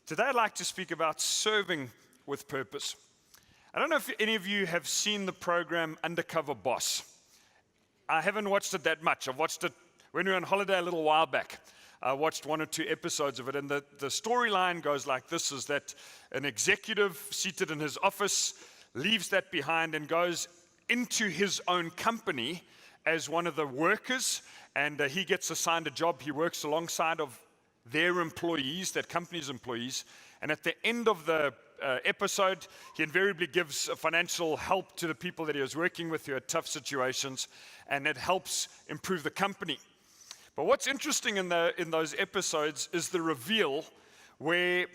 Today I'd like to speak about serving with purpose. I don't know if any of you have seen the program Undercover Boss. I haven't watched it that much. I've watched it when we were on holiday a little while back. I watched 1 or 2 episodes of it, and the storyline goes like this, is that an executive seated in his office leaves that behind and goes into his own company as one of the workers, and he gets assigned a job. He works alongside of their employees, that company's employees, and at the end of the episode, he invariably gives financial help to the people that he was working with who had tough situations, and it helps improve the company. But what's interesting in those episodes is the reveal where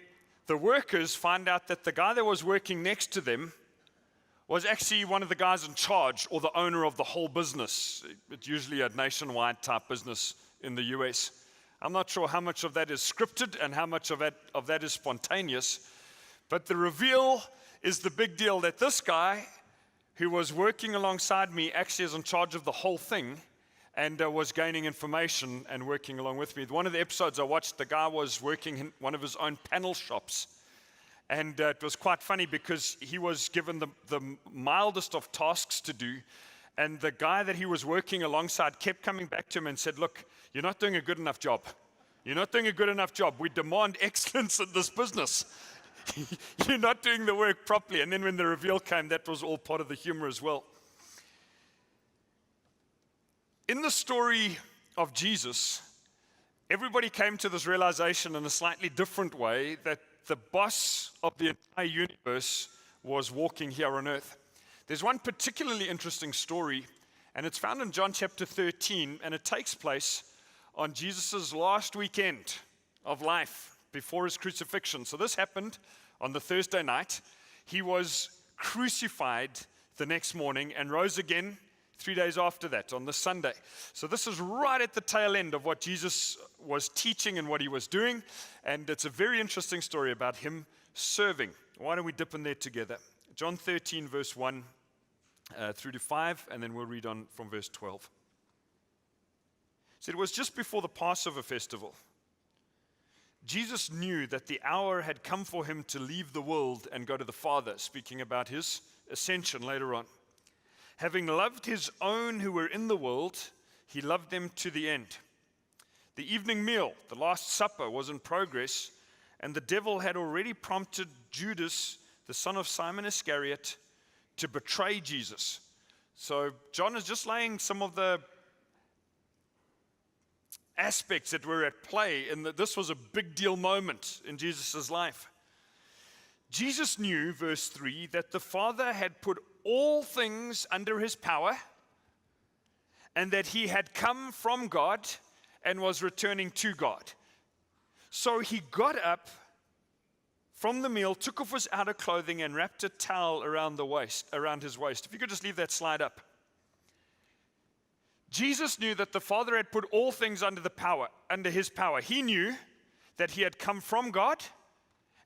the workers find out that the guy that was working next to them was actually one of the guys in charge or the owner of the whole business. It's usually a nationwide type business in the US. I'm not sure how much of that is scripted and how much of that is spontaneous, but the reveal is the big deal, that this guy who was working alongside me actually is in charge of the whole thing and was gaining information and working along with me. One of the episodes I watched, the guy was working in one of his own panel shops, and it was quite funny because he was given the mildest of tasks to do, and the guy that he was working alongside kept coming back to him and said, "Look, you're not doing a good enough job. You're not doing a good enough job. We demand excellence in this business. You're not doing the work properly." And then when the reveal came, that was all part of the humor as well. In the story of Jesus, everybody came to this realization in a slightly different way, that the boss of the entire universe was walking here on earth. There's one particularly interesting story, and it's found in John chapter 13, and it takes place on Jesus' last weekend of life before his crucifixion. So this happened on the Thursday night. He was crucified the next morning and rose again 3 days after that, on the Sunday. So this is right at the tail end of what Jesus was teaching and what he was doing, and it's a very interesting story about him serving. Why don't we dip in there together? John 13, verse 1 through to 5, and then we'll read on from verse 12. So it was just before the Passover festival. Jesus knew that the hour had come for him to leave the world and go to the Father, speaking about his ascension later on. Having loved his own who were in the world, he loved them to the end. The evening meal, the Last Supper, was in progress, and the devil had already prompted Judas, the son of Simon Iscariot, to betray Jesus. So John is just laying some of the aspects that were at play, and that this was a big deal moment in Jesus' life. Jesus knew, verse 3, that the Father had put all things under his power, and that he had come from God and was returning to God. So he got up from the meal, took off his outer clothing, and wrapped a towel around his waist. If you could just leave that slide up. Jesus knew that the Father had put all things under his power. He knew that he had come from God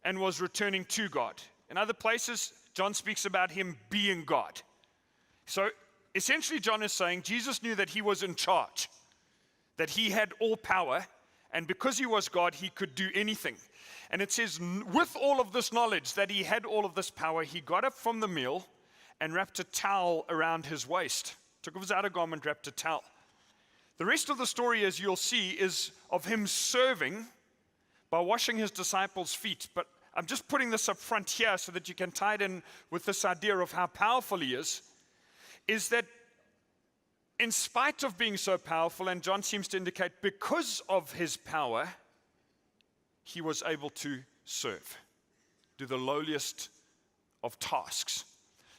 and was returning to God. In other places, John speaks about him being God. So essentially, John is saying Jesus knew that he was in charge, that he had all power, and because he was God, he could do anything. And it says, with all of this knowledge that he had all of this power, he got up from the meal and wrapped a towel around his waist. Took off his outer garment, wrapped a towel. The rest of the story, as you'll see, is of him serving by washing his disciples' feet. But I'm just putting this up front here so that you can tie it in with this idea of how powerful he is that in spite of being so powerful, and John seems to indicate because of his power, he was able to serve, do the lowliest of tasks.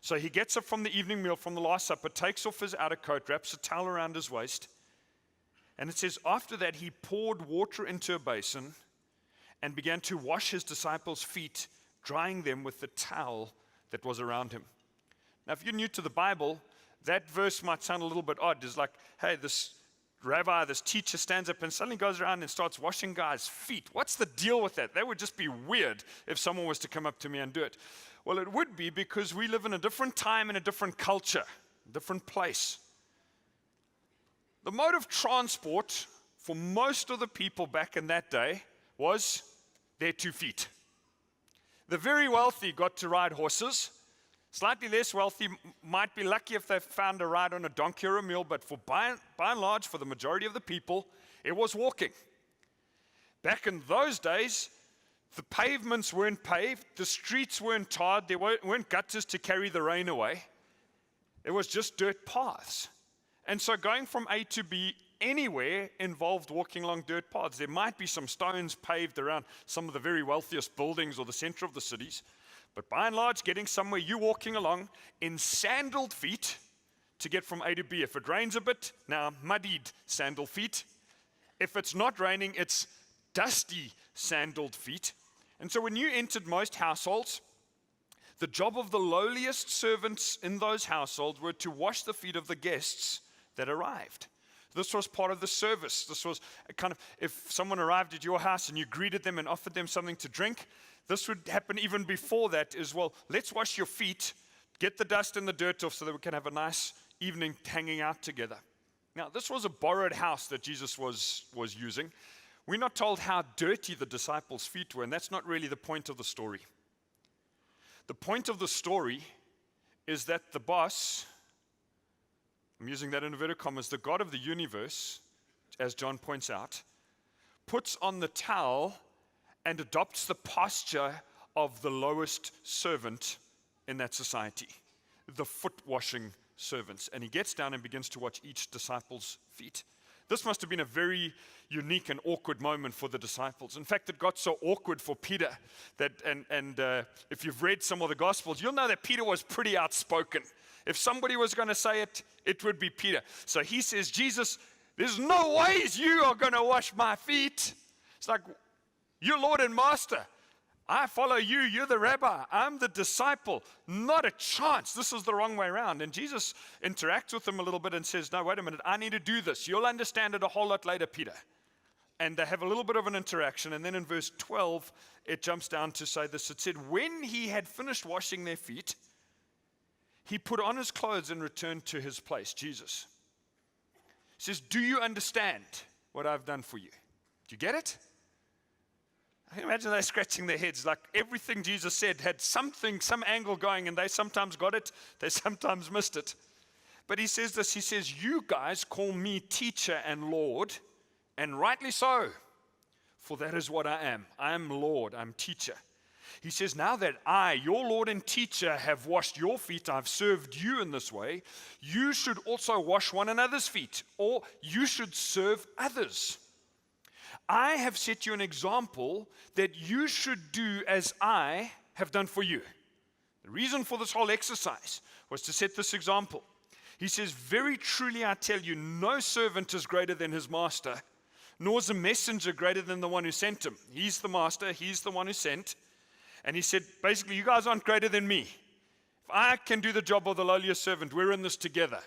So he gets up from the evening meal, from the Last Supper, takes off his outer coat, wraps a towel around his waist, and it says after that he poured water into a basin and began to wash his disciples' feet, drying them with the towel that was around him. Now, if you're new to the Bible, that verse might sound a little bit odd. It's like, hey, this rabbi, this teacher stands up and suddenly goes around and starts washing guys' feet. What's the deal with that? That would just be weird if someone was to come up to me and do it. Well, it would be because we live in a different time and a different culture, a different place. The mode of transport for most of the people back in that day was their 2 feet. The very wealthy got to ride horses. Slightly less wealthy might be lucky if they found a ride on a donkey or a mule, but by and large, for the majority of the people, it was walking. Back in those days, the pavements weren't paved, the streets weren't tarred, there weren't gutters to carry the rain away. It was just dirt paths. And so going from A to B anywhere involved walking along dirt paths. There might be some stones paved around some of the very wealthiest buildings or the center of the cities. But by and large, getting somewhere, you're walking along in sandaled feet to get from A to B. If it rains a bit, now muddied sandal feet. If it's not raining, it's dusty sandaled feet. And so when you entered most households, the job of the lowliest servants in those households were to wash the feet of the guests that arrived. This was part of the service. This was kind of, if someone arrived at your house and you greeted them and offered them something to drink, this would happen even before that as well. Let's wash your feet, get the dust and the dirt off so that we can have a nice evening hanging out together. Now, this was a borrowed house that Jesus was using. We're not told how dirty the disciples' feet were, and that's not really the point of the story. The point of the story is that the boss, I'm using that in inverted commas, the God of the universe, as John points out, puts on the towel and adopts the posture of the lowest servant in that society, the foot washing servants. And he gets down and begins to wash each disciple's feet. This must have been a very unique and awkward moment for the disciples. In fact, it got so awkward for Peter that, if you've read some of the Gospels, you'll know that Peter was pretty outspoken. If somebody was going to say it, it would be Peter. So he says, Jesus, there's no ways you are going to wash my feet. It's like, you're Lord and Master. I follow you. You're the rabbi. I'm the disciple. Not a chance. This is the wrong way around. And Jesus interacts with him a little bit and says, no, wait a minute. I need to do this. You'll understand it a whole lot later, Peter. And they have a little bit of an interaction. And then in verse 12, it jumps down to say this. It said, when he had finished washing their feet, he put on his clothes and returned to his place, Jesus. He says, do you understand what I've done for you? Do you get it? I can imagine they're scratching their heads. Like everything Jesus said had something, some angle going, and they sometimes got it, they sometimes missed it. But he says this, he says, you guys call me teacher and Lord, and rightly so, for that is what I am. I am Lord, I'm teacher. He says, now that I, your Lord and teacher, have washed your feet, I've served you in this way, you should also wash one another's feet, or you should serve others. I have set you an example that you should do as I have done for you. The reason for this whole exercise was to set this example. He says, very truly I tell you, no servant is greater than his master, nor is a messenger greater than the one who sent him. He's the master, he's the one who sent. And he said, basically, you guys aren't greater than me. If I can do the job of the lowliest servant, we're in this together.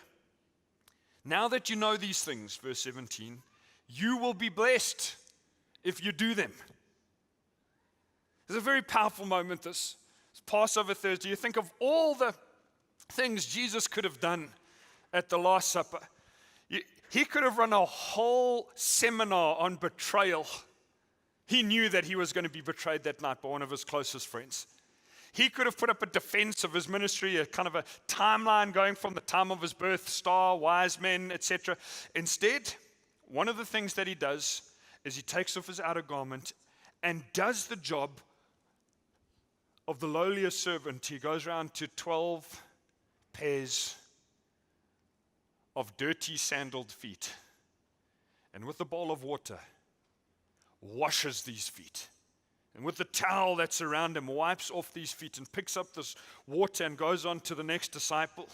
Now that you know these things, verse 17, you will be blessed if you do them. It's a very powerful moment, this. It's Passover Thursday. You think of all the things Jesus could have done at the Last Supper. He could have run a whole seminar on betrayal. He knew that he was going to be betrayed that night by one of his closest friends. He could have put up a defense of his ministry, a kind of a timeline going from the time of his birth, star, wise men, etc. Instead, one of the things that he does is he takes off his outer garment and does the job of the lowliest servant. He goes around to 12 pairs of dirty sandaled feet, and with a bowl of water washes these feet, and with the towel that's around him wipes off these feet and picks up this water and goes on to the next disciple.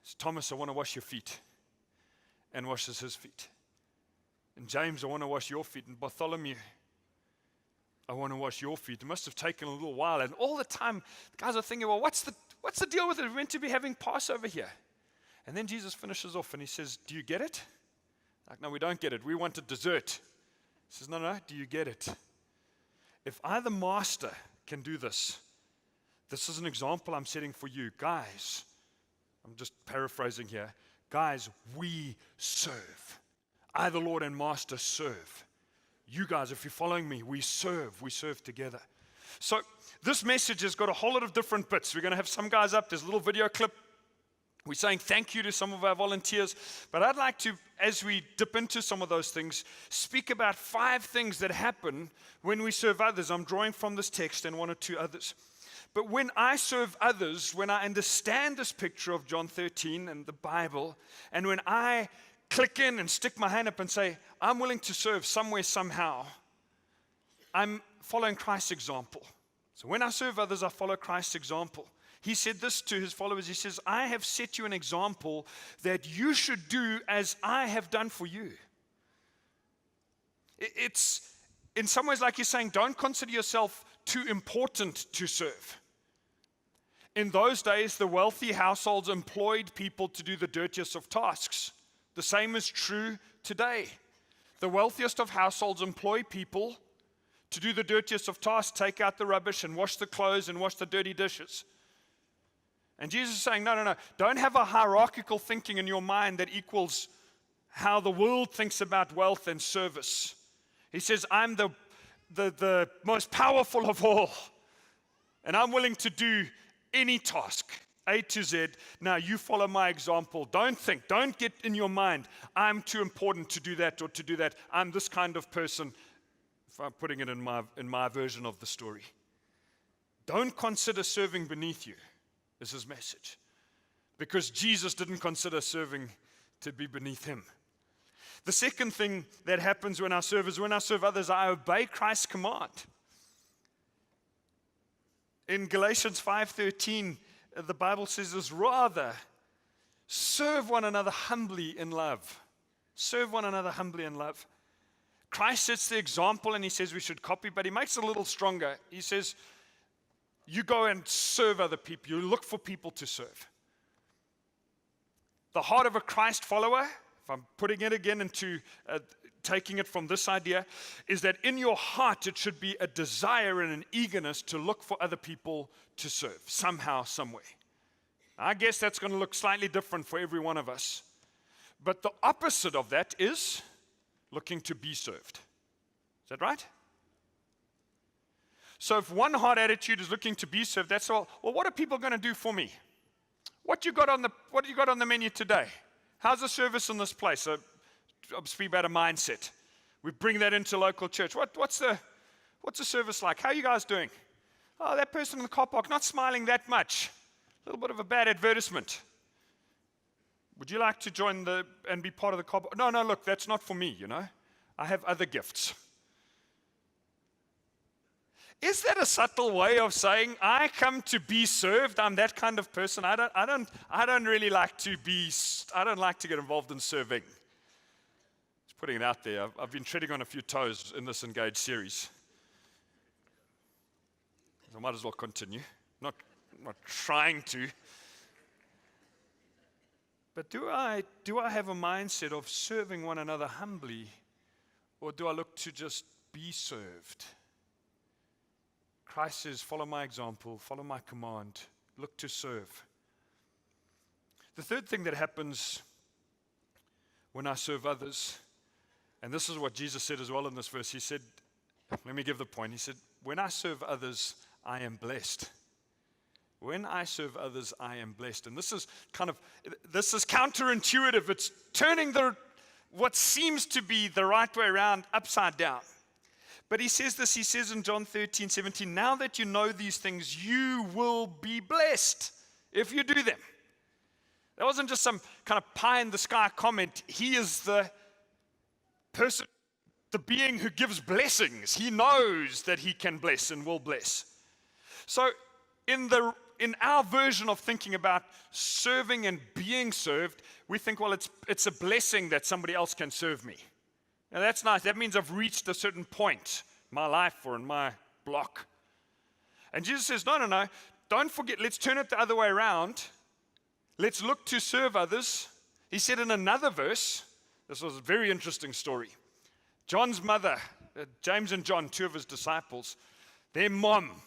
Says, Thomas, I want to wash your feet, and washes his feet. And James, I want to wash your feet. And Bartholomew, I want to wash your feet. It must have taken a little while. And all the time, the guys are thinking, well, what's the deal with it? We're meant to be having Passover here. And then Jesus finishes off and he says, do you get it? Like, no, we don't get it. We want a dessert. He says, no, do you get it? If I, the master, can do this, this is an example I'm setting for you. Guys, I'm just paraphrasing here. Guys, we serve. I, the Lord and Master, serve. You guys, if you're following me, we serve together. So this message has got a whole lot of different bits. We're going to have some guys up. There's a little video clip. We're saying thank you to some of our volunteers. But I'd like to, as we dip into some of those things, speak about 5 things that happen when we serve others. I'm drawing from this text and 1 or 2 others. But when I serve others, when I understand this picture of John 13 and the Bible, and when I click in and stick my hand up and say, I'm willing to serve somewhere, somehow, I'm following Christ's example. So when I serve others, I follow Christ's example. He said this to his followers. He says, I have set you an example that you should do as I have done for you. It's in some ways like he's saying, don't consider yourself too important to serve. In those days, the wealthy households employed people to do the dirtiest of tasks. The same is true today. The wealthiest of households employ people to do the dirtiest of tasks, take out the rubbish and wash the clothes and wash the dirty dishes. And Jesus is saying, no. Don't have a hierarchical thinking in your mind that equals how the world thinks about wealth and service. He says, I'm the most powerful of all. And I'm willing to do any task, A to Z. Now you follow my example. Don't get in your mind, I'm too important to do that or to do that. I'm this kind of person. If I'm putting it in my version of the story. Don't consider serving beneath you, is his message. Because Jesus didn't consider serving to be beneath him. The second thing that happens when I serve is when I serve others, I obey Christ's command. In Galatians 5:13, the Bible says this, rather, serve one another humbly in love. Serve one another humbly in love. Christ sets the example and he says we should copy, but he makes it a little stronger. He says, you go and serve other people. You look for people to serve. The heart of a Christ follower, if I'm putting it again into taking it from this idea, is that in your heart it should be a desire and an eagerness to look for other people to serve, somehow, some way. I guess that's going to look slightly different for every one of us. But the opposite of that is looking to be served. Is that right? So if one heart attitude is looking to be served, that's all. Well, what are people going to do for me? What you got on the menu today? How's the service in this place? So, I'm speaking about a mindset. We bring that into local church. What's the service like? How are you guys doing? Oh, that person in the car park not smiling that much. A little bit of a bad advertisement. Would you like to join and be part of the car park? No, look, that's not for me, I have other gifts. Is that a subtle way of saying, I come to be served? I'm that kind of person. I don't really like to I don't like to get involved in serving. Just putting it out there. I've been treading on a few toes in this Engage series. So I might as well continue. Not trying to. But do I have a mindset of serving one another humbly, or do I look to just be served? Christ says, follow my example, follow my command, look to serve. The third thing that happens when I serve others, and this is what Jesus said as well in this verse, he said, let me give the point, he said, when I serve others, I am blessed. When I serve others, I am blessed. And this is counterintuitive. It's turning what seems to be the right way around upside down. But he says this, he says in John 13:17, now that you know these things, you will be blessed if you do them. That wasn't just some kind of pie in the sky comment. He is the person, the being who gives blessings. He knows that he can bless and will bless. So in our version of thinking about serving and being served, we think, well, it's a blessing that somebody else can serve me. Now that's nice. That means I've reached a certain point in my life or in my block. And Jesus says, no. Don't forget, let's turn it the other way around. Let's look to serve others. He said in another verse, this was a very interesting story. John's mother, James and John, 2 of his disciples, their mom,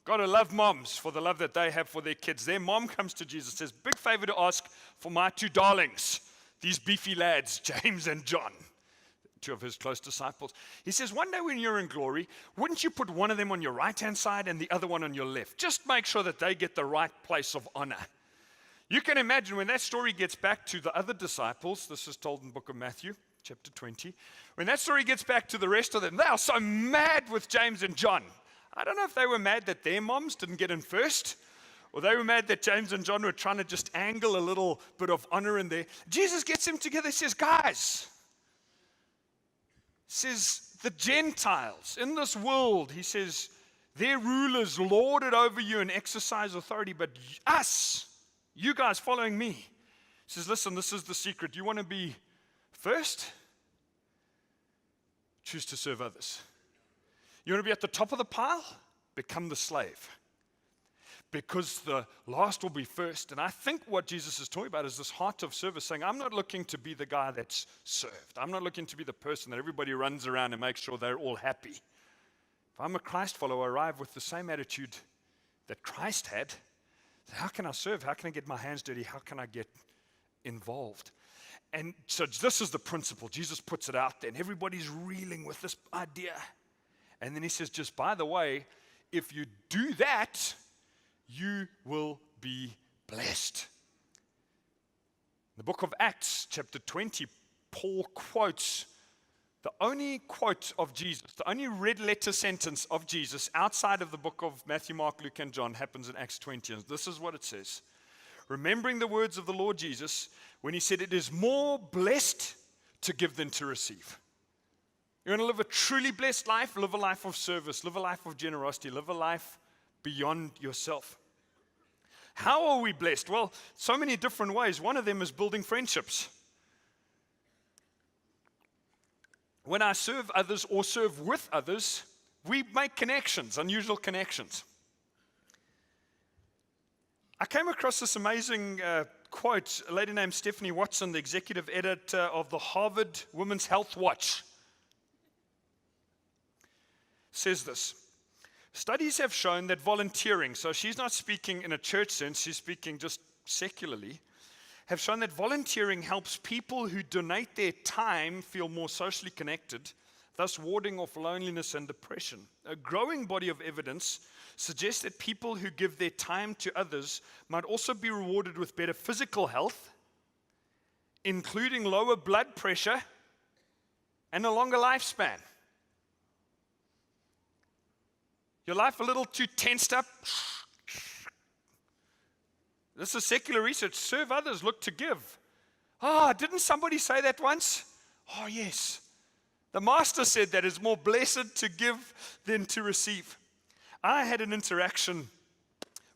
got to love moms for the love that they have for their kids. Their mom comes to Jesus and says, big favor to ask for my 2 darlings, these beefy lads, James and John. two of his close disciples. He says, one day when you're in glory, wouldn't you put one of them on your right-hand side and the other one on your left? Just make sure that they get the right place of honor. You can imagine when that story gets back to the other disciples, this is told in the book of Matthew, chapter 20, when that story gets back to the rest of them, they are so mad with James and John. I don't know if they were mad that their moms didn't get in first, or they were mad that James and John were trying to just angle a little bit of honor in there. Jesus gets them together, says, guys, says the Gentiles in this world, he says, their rulers lord it over you and exercise authority, but us, you guys following me. He says, listen, this is the secret. You want to be first? Choose to serve others. You want to be at the top of the pile? Become the slave. Because the last will be first. And I think what Jesus is talking about is this heart of service, saying, I'm not looking to be the guy that's served. I'm not looking to be the person that everybody runs around and makes sure they're all happy. If I'm a Christ follower, I arrive with the same attitude that Christ had. How can I serve? How can I get my hands dirty? How can I get involved? And so this is the principle. Jesus puts it out there, and everybody's reeling with this idea. And then he says, just by the way, if you do that, you will be blessed. In the book of Acts, chapter 20, Paul quotes the only quote of Jesus, the only red letter sentence of Jesus outside of the book of Matthew, Mark, Luke, and John happens in Acts 20. And this is what it says. Remembering the words of the Lord Jesus when he said, it is more blessed to give than to receive. You want to live a truly blessed life? Live a life of service. Live a life of generosity. Live a life beyond yourself. How are we blessed? Well, so many different ways. One of them is building friendships. When I serve others or serve with others, we make connections, unusual connections. I came across this amazing quote, a lady named Stephanie Watson, the executive editor of the Harvard Women's Health Watch, says this. Studies have shown that volunteering, so she's not speaking in a church sense, she's speaking just secularly, have shown that volunteering helps people who donate their time feel more socially connected, thus warding off loneliness and depression. A growing body of evidence suggests that people who give their time to others might also be rewarded with better physical health, including lower blood pressure and a longer lifespan. Your life a little too tensed up? This is secular research. Serve others, look to give. Didn't somebody say that once? Oh, yes. The master said that it's more blessed to give than to receive. I had an interaction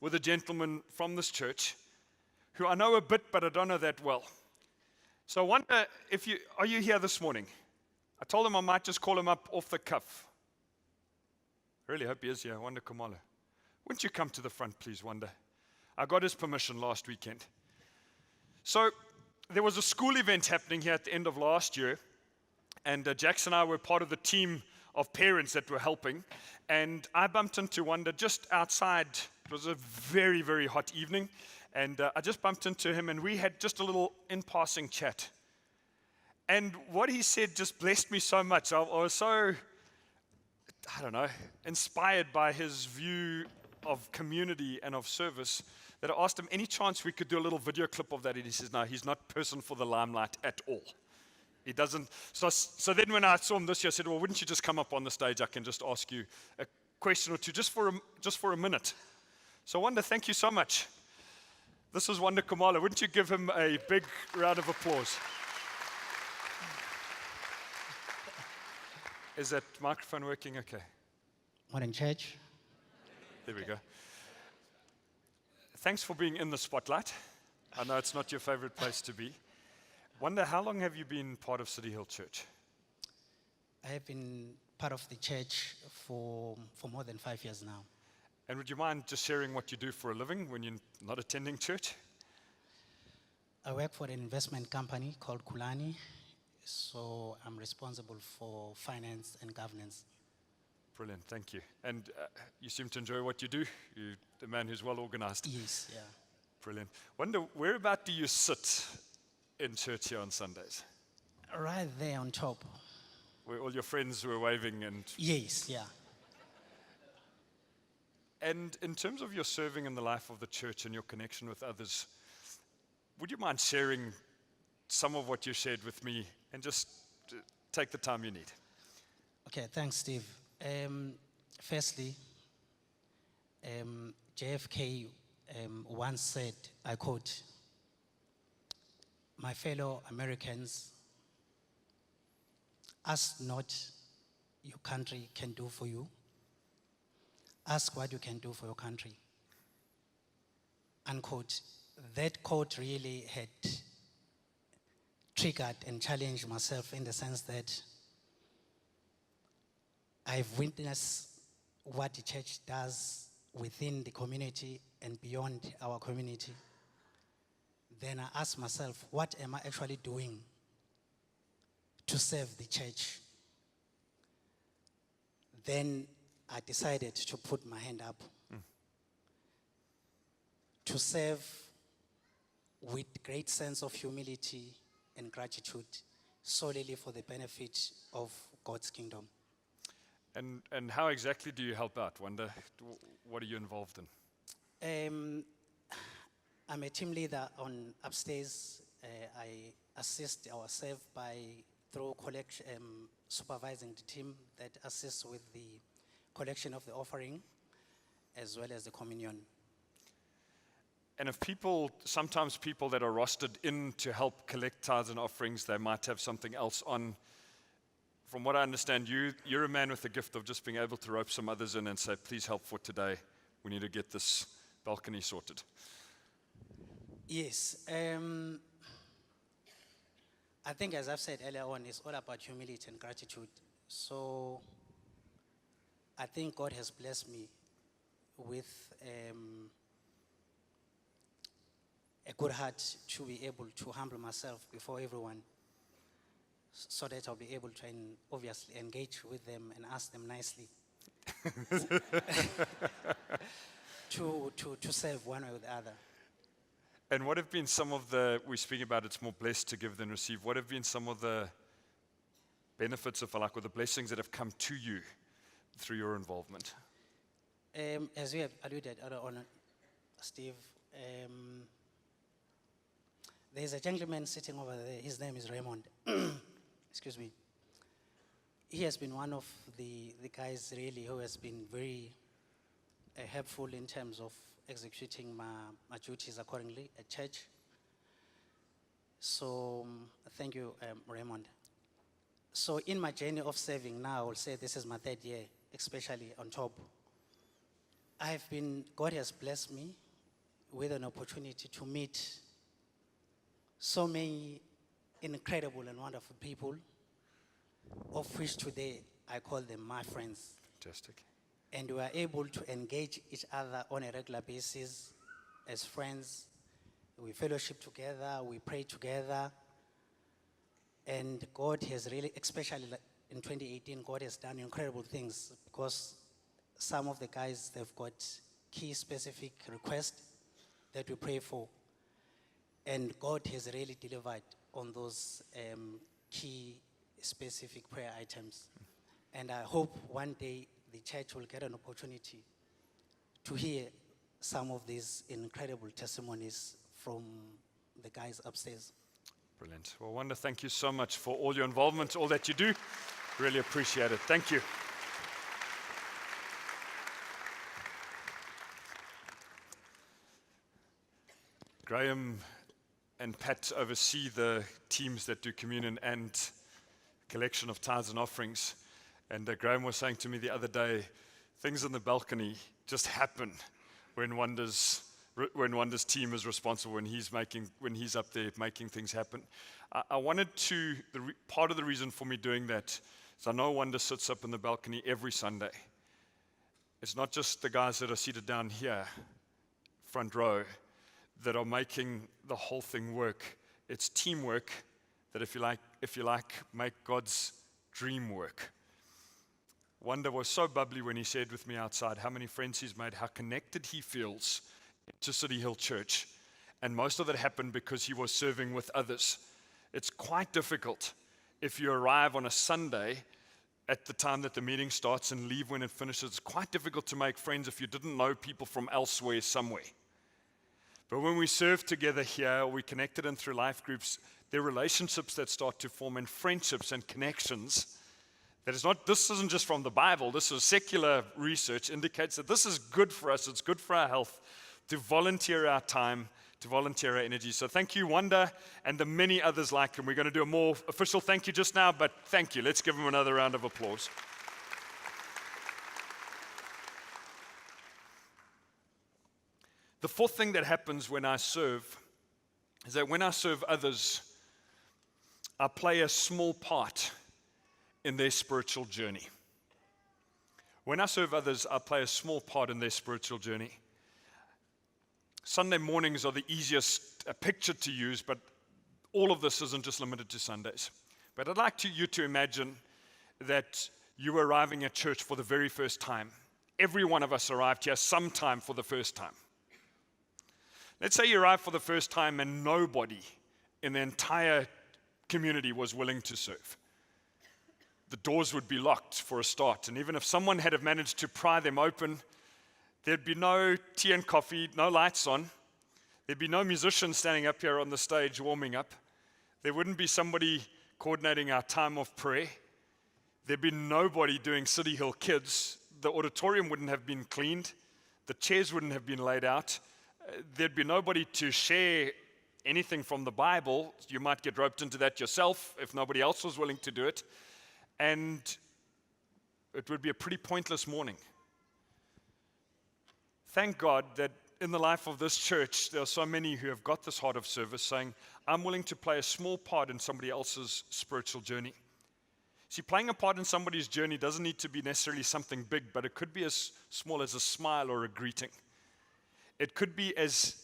with a gentleman from this church who I know a bit, but I don't know that well. So I wonder are you here this morning? I told him I might just call him up off the cuff. I really hope he is here, Wanda Kamala. Wouldn't you come to the front, please, Wanda? I got his permission last weekend. So there was a school event happening here at the end of last year, and Jackson and I were part of the team of parents that were helping, and I bumped into Wanda just outside. It was a very, very hot evening, and I just bumped into him, and we had just a little in-passing chat. And what he said just blessed me so much. I was so, inspired by his view of community and of service, that I asked him any chance we could do a little video clip of that. And he says, no, he's not person for the limelight at all. He doesn't. So then when I saw him this year, I said, well, wouldn't you just come up on the stage? I can just ask you a question or two just for a minute. So Wanda, thank you so much. This is Wanda Kamala. Wouldn't you give him a big round of applause? Is that microphone working okay? Morning, church. There we go. Thanks for being in the spotlight. I know it's not your favorite place to be. Wanda, how long have you been part of Cityhill Church? I have been part of the church for more than 5 years now. And would you mind just sharing what you do for a living when you're not attending church? I work for an investment company called Kulani, so I'm responsible for finance and governance. Brilliant, thank you. And you seem to enjoy what you do. You're the man who's well organized. Yes, yeah. Brilliant. Wonder, whereabout do you sit in church here on Sundays? Right there on top. where all your friends were waving and... Yes, yeah. And in terms of your serving in the life of the church and your connection with others, would you mind sharing some of what you shared with me and just take the time you need? Okay, thanks, Steve. Firstly, JFK once said, I quote, "My fellow Americans, ask not your country can do for you. Ask what you can do for your country." Unquote. That quote really had triggered and challenged myself in the sense that I've witnessed what the church does within the community and beyond our community. Then I asked myself, what am I actually doing to serve the church? Then I decided to put my hand up to serve with great sense of humility and gratitude solely for the benefit of God's kingdom. And how exactly do you help out? Wanda, what are you involved in? I'm a team leader on upstairs. I assist or serve through collection, supervising the team that assists with the collection of the offering as well as the communion. And if sometimes people that are rostered in to help collect tithes and offerings, they might have something else on. From what I understand, you're a man with the gift of just being able to rope some others in and say, please help for today. We need to get this balcony sorted. Yes. I think, as I've said earlier on, it's all about humility and gratitude. So I think God has blessed me with a good heart to be able to humble myself before everyone so that I'll be able to obviously engage with them and ask them nicely to serve one way or the other. And what have been some of we speak about it's more blessed to give than receive. What have been some of the benefits, if I like, or the blessings that have come to you through your involvement? As we have alluded earlier on, Steve, there's a gentleman sitting over there. His name is Raymond. Excuse me. He has been one of the guys really who has been very helpful in terms of executing my duties accordingly at church. So thank you, Raymond. So in my journey of serving now, I will say this is my 3rd year, especially on top. God has blessed me with an opportunity to meet so many incredible and wonderful people, of which today I call them my friends. Fantastic. And we are able to engage each other on a regular basis as friends. We fellowship together, we pray together. And God has really, especially in 2018, God has done incredible things because some of the guys, they've got key specific requests that we pray for. And God has really delivered on those key specific prayer items. And I hope one day the church will get an opportunity to hear some of these incredible testimonies from the guys upstairs. Brilliant. Well, Wanda, thank you so much for all your involvement, all that you do. Really appreciate it. Thank you. Graham and Pat oversee the teams that do communion and collection of tithes and offerings. And Graham was saying to me the other day, things in the balcony just happen when Wanda's team is responsible, when he's up there making things happen. I wanted to, part of the reason for me doing that is I know Wanda sits up in the balcony every Sunday. It's not just the guys that are seated down here, front row, that are making the whole thing work. It's teamwork that, if you like, make God's dream work. Wanda was so bubbly when he shared with me outside how many friends he's made, how connected he feels to Cityhill Church. And most of it happened because he was serving with others. It's quite difficult if you arrive on a Sunday at the time that the meeting starts and leave when it finishes. It's quite difficult to make friends if you didn't know people from elsewhere, somewhere. But when we serve together here, we connected in through life groups, there are relationships that start to form and friendships and connections. This isn't just from the Bible, this is secular research indicates that this is good for us, it's good for our health to volunteer our time, to volunteer our energy. So thank you, Wanda, and the many others like him. We're going to do a more official thank you just now, but thank you. Let's give him another round of applause. The fourth thing that happens when I serve is that when I serve others, I play a small part in their spiritual journey. When I serve others, I play a small part in their spiritual journey. Sunday mornings are the easiest picture to use, but all of this isn't just limited to Sundays. But I'd like you to imagine that you were arriving at church for the very first time. Every one of us arrived here sometime for the first time. Let's say you arrived for the first time and nobody in the entire community was willing to serve. The doors would be locked for a start, and even if someone had have managed to pry them open, there'd be no tea and coffee, no lights on. There'd be no musicians standing up here on the stage warming up. There wouldn't be somebody coordinating our time of prayer. There'd be nobody doing Cityhill Kids. The auditorium wouldn't have been cleaned. The chairs wouldn't have been laid out. There'd be nobody to share anything from the Bible. You might get roped into that yourself if nobody else was willing to do it. And it would be a pretty pointless morning. Thank God that in the life of this church, there are so many who have got this heart of service saying, I'm willing to play a small part in somebody else's spiritual journey. See, playing a part in somebody's journey doesn't need to be necessarily something big, but it could be as small as a smile or a greeting. It could be as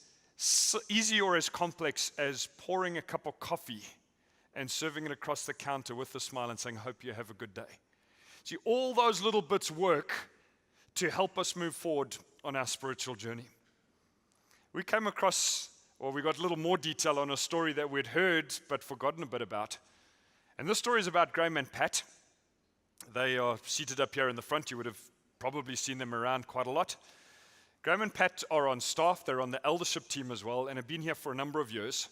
easy or as complex as pouring a cup of coffee and serving it across the counter with a smile and saying, hope you have a good day. See, all those little bits work to help us move forward on our spiritual journey. We came across, or we got a little more detail on a story that we'd heard but forgotten a bit about. And this story is about Graham and Pat. They are seated up here in the front. You would have probably seen them around quite a lot. Graham and Pat are on staff. They're on the eldership team as well and have been here for a number of years.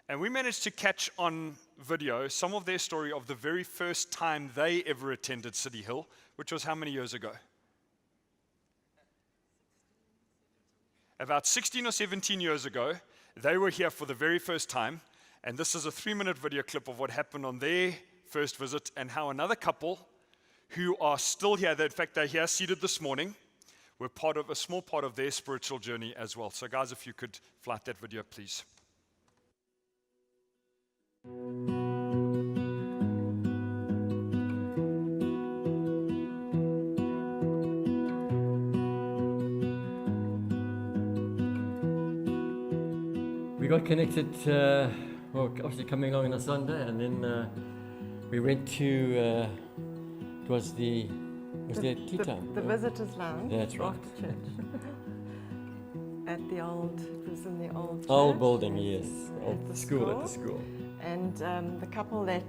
And we managed to catch on video some of their story of the very first time they ever attended Cityhill, which was how many years ago? About 16 or 17 years ago, they were here for the very first time. And this is a 3-minute video clip of what happened on their first visit and how another couple who are still here, in fact, they're here seated this morning, were part of a small part of their spiritual journey as well. So guys, if you could flight that video, please. We got connected, obviously coming along on a Sunday, and then we went to, it was the tea time? The visitors' lounge. That's right. After church. It was in the old church. Old building, yes. At the school. And the couple that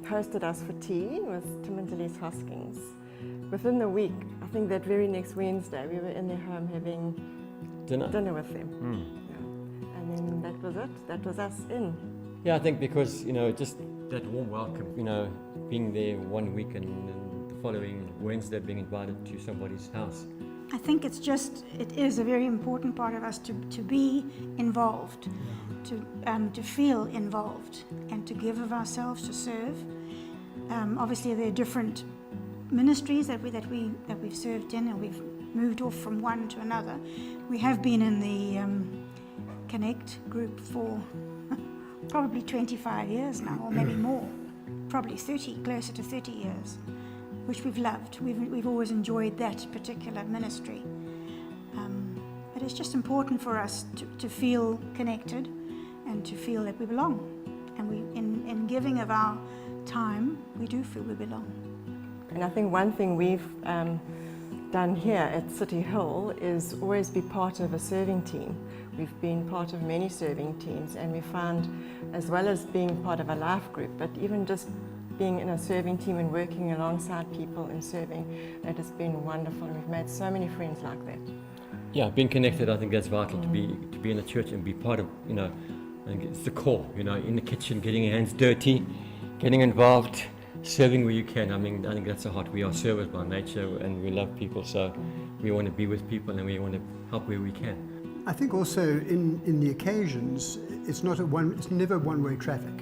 hosted us for tea was Tim and Delise Hoskins. Within the week, I think that very next Wednesday, we were in their home having dinner with them. Yeah. And then that was it. That was us in. Yeah, I think because, just that warm welcome, being there 1 week and the following Wednesday being invited to somebody's house. I think it is a very important part of us to be involved, to feel involved, and to give of ourselves to serve. Obviously, there are different ministries that we've served in, and we've moved off from one to another. We have been in the Connect group for probably 25 years now, or maybe more, probably 30, closer to 30 years. Which we've loved. We've always enjoyed that particular ministry. But it's just important for us to feel connected and to feel that we belong. And in giving of our time, we do feel we belong. And I think one thing we've done here at Cityhill is always be part of a serving team. We've been part of many serving teams, and we found, as well as being part of a life group, but even just being in a serving team and working alongside people and serving, that has been wonderful. And we've made so many friends like that. Yeah, being connected, I think that's vital to be in a church and be part of, I think it's the core, in the kitchen, getting your hands dirty, getting involved, serving where you can. I think that's the heart. We are servers by nature and we love people, so we want to be with people and we want to help where we can. I think also in the occasions, it's never one-way traffic.